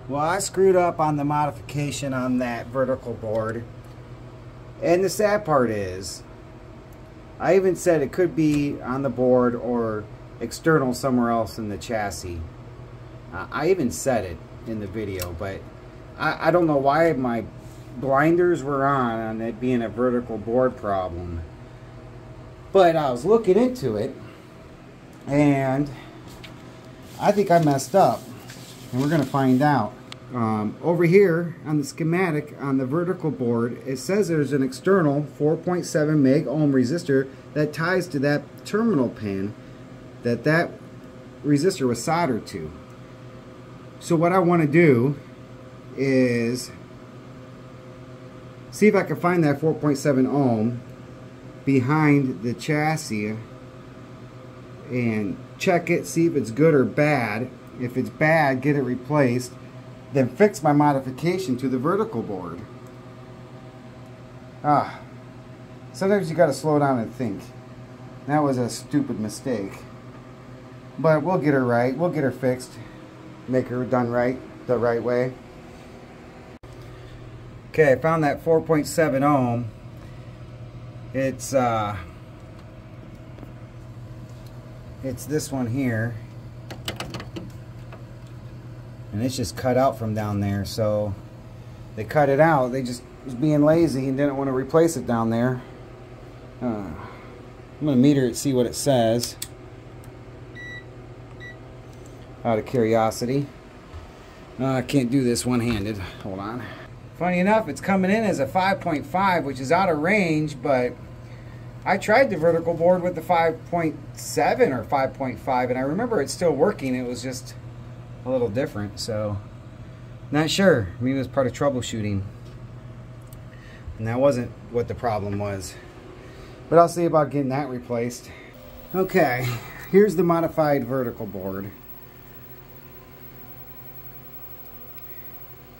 Well, I screwed up on the modification on that vertical board. And the sad part is, I even said it could be on the board or external somewhere else in the chassis. I even said it in the video, but I don't know why my blinders were on it being a vertical board problem. But I was looking into it, and I think I messed up. And we're going to find out. Over here on the schematic on the vertical board, it says there's an external 4.7 meg ohm resistor that ties to that terminal pin that resistor was soldered to. So what I want to do is see if I can find that 4.7 ohm behind the chassis and check it, see if it's good or bad. If it's bad, get it replaced, then fix my modification to the vertical board. Sometimes you gotta slow down and think. That was a stupid mistake. But we'll get her right, we'll get her fixed, make her done right, the right way. Okay, I found that 4.7 ohm. It's this one here. And it's just cut out from down there, so they cut it out. They just was being lazy and didn't want to replace it down there. I'm going to meter it, see what it says, out of curiosity. I can't do this one-handed. Hold on. Funny enough, it's coming in as a 5.5, which is out of range, but I tried the vertical board with the 5.7 or 5.5, and I remember it still working. It was just a little different, so not sure. Maybe it was part of troubleshooting, and that wasn't what the problem was. But I'll see about getting that replaced. Okay, here's the modified vertical board.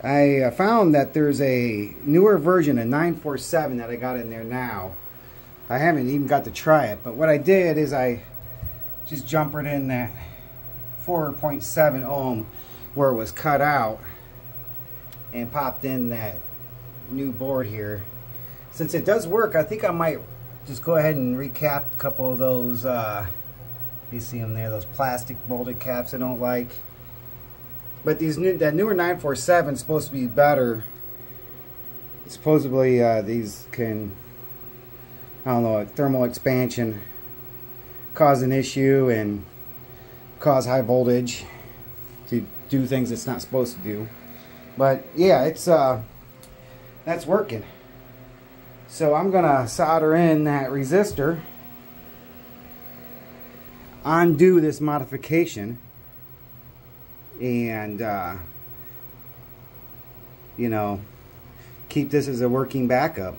I found that there's a newer version, a 947, that I got in there now. I haven't even got to try it, but what I did is I just jumpered in that 4.7 ohm where it was cut out and popped in that new board here. Since it does work, I think I might just go ahead and recap a couple of those, you see them there, those plastic molded caps I don't like. But that newer 947 is supposed to be better. Supposedly these can, I don't know, thermal expansion cause an issue and cause high voltage to do things it's not supposed to do. But yeah, it's that's working. So I'm gonna solder in that resistor, undo this modification, and you know, keep this as a working backup.